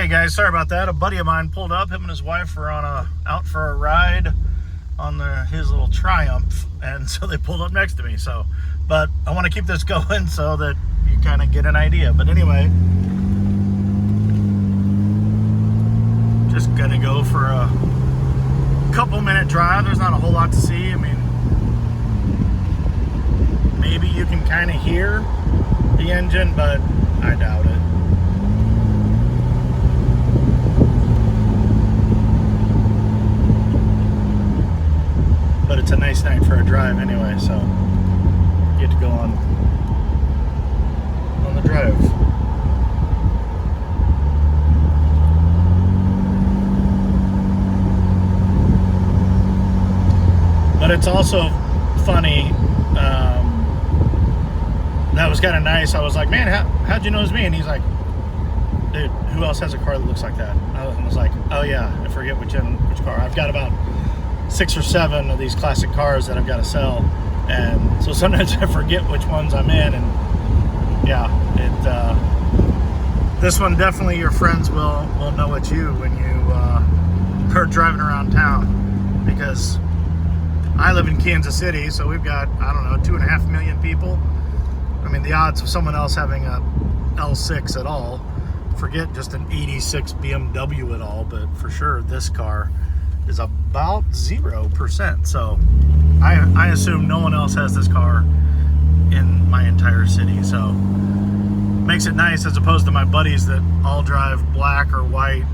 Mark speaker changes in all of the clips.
Speaker 1: Hey guys, sorry about that. A buddy of mine pulled up. Him and his wife were out for a ride on his little Triumph, and so they pulled up next to me. But I want to keep this going so that you kind of get an idea. But anyway, just gonna go for a couple minute drive. There's not a whole lot to see. I mean, maybe you can kind of hear the engine, but I doubt it. But it's a nice night for a drive anyway, so get to go on the drive. But it's also funny. That was kind of nice. I was like, man, how'd you know it was me? And he's like, dude, who else has a car that looks like that? I was like, oh yeah, I forget which car. I've got about 6 or 7 of these classic cars that I've got to sell, and so sometimes I forget which ones I'm in. And yeah, this one definitely your friends will know it's you when you are driving around town, because I live in Kansas City, so we've got, I don't know, 2.5 million people. I mean, the odds of someone else having a L6 at all, forget just an 86 BMW at all, but for sure this car is about 0%. So I assume no one else has this car in my entire city. So makes it nice, as opposed to my buddies that all drive black or white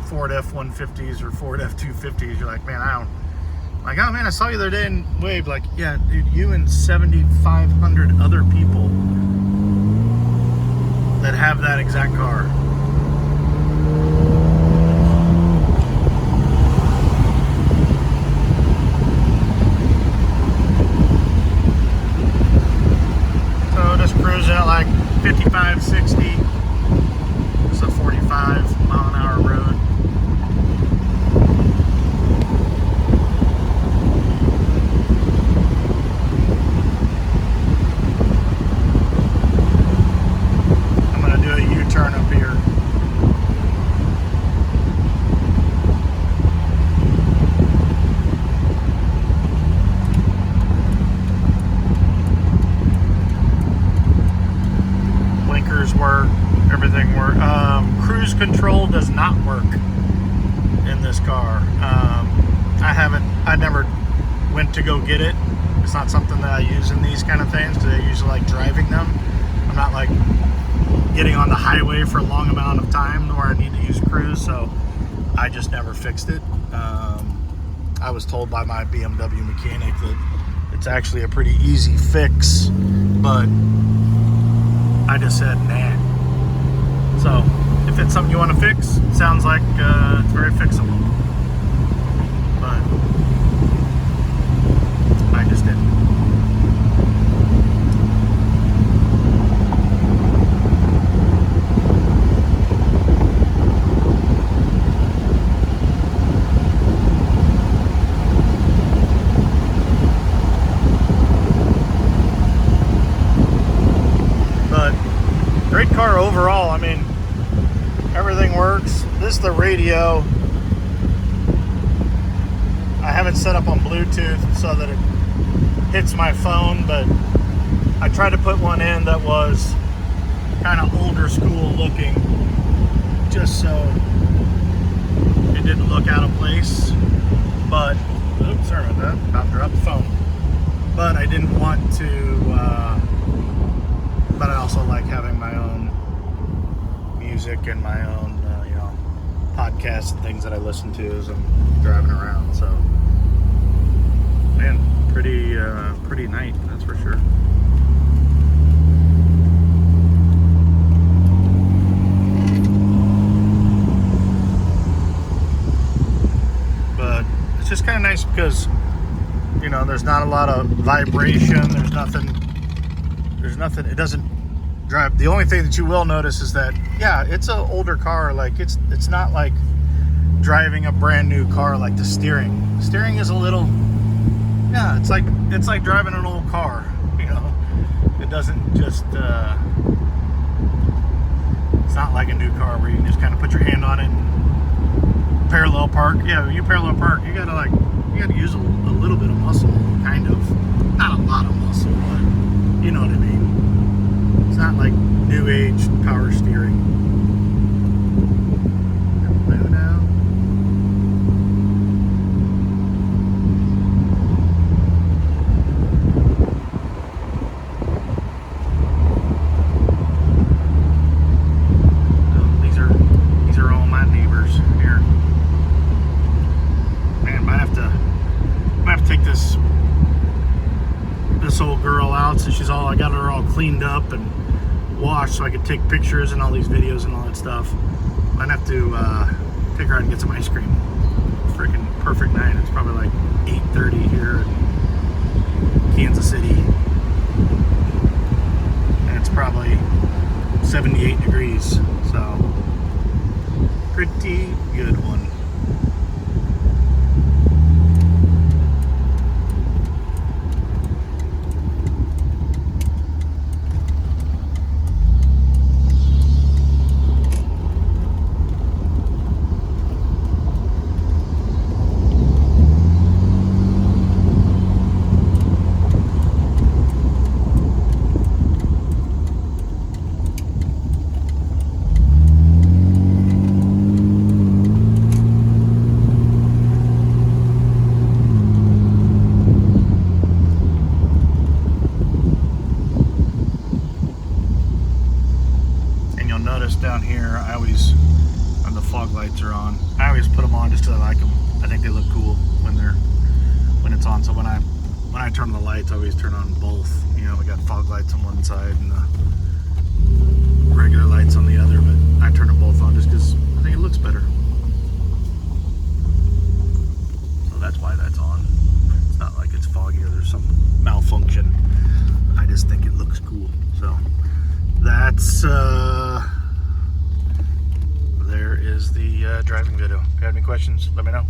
Speaker 1: Ford F-150s or Ford F-250s. You're like, man, like, oh man, I saw you the other day and waved. Like, yeah, dude, you and 7,500 other people that have that exact car. So just cruising at like 55, 60. It's a 45-mile-an-hour road. Turn up here. Blinkers work, everything works. Cruise control does not work in this car. I never went to go get it. It's not something that I use in these kind of things, because I usually like driving them. I'm not like getting on the highway for a long amount of time where I need to use cruise, so I just never fixed it. I was told by my BMW mechanic that it's actually a pretty easy fix, but I just said nah. So if it's something you want to fix, it sounds like it's very fixable, but I just didn't. Great car overall. I mean, everything works. This is the radio. I have it set up on Bluetooth so that it hits my phone, but I tried to put one in that was kind of older school looking, just so it didn't look out of place. But, oops, sorry about that. About to drop the phone. But I didn't want to, but I also like having my own music and my own, podcasts and things that I listen to as I'm driving around. So, man, pretty night, that's for sure. But it's just kind of nice because, there's not a lot of vibration. There's nothing. It doesn't drive. The only thing that you will notice is that, yeah, it's an older car. Like, it's not like driving a brand new car. Like the steering is a little, yeah, it's like driving an old car. It doesn't just It's not like a new car where you can just kind of put your hand on it and parallel park. Yeah, you parallel park, you gotta use a little bit of muscle, kind of. Not a lot of muscle, but you know what I mean. It's not like new age power steering. Blue now. These are all my neighbors here. Man, might have to take this old girl out since I got her all cleaned up and washed so I could take pictures and all these videos and all that stuff. Might have to take her out and get some ice cream. Freaking perfect night. It's probably like 8:30 here in Kansas City. And it's probably 78 degrees. So, pretty good one. Notice down here, when the fog lights are on, I always put them on just because I like them. I think they look cool when it's on. So when I turn on the lights, I always turn on both. You know, we got fog lights on one side and the regular lights on the other, but I turn them both on just because I think it looks better. So that's why that's on. It's not like it's foggy or there's some malfunction. I just think it looks cool. So that's there is the driving video. If you have any questions, let me know.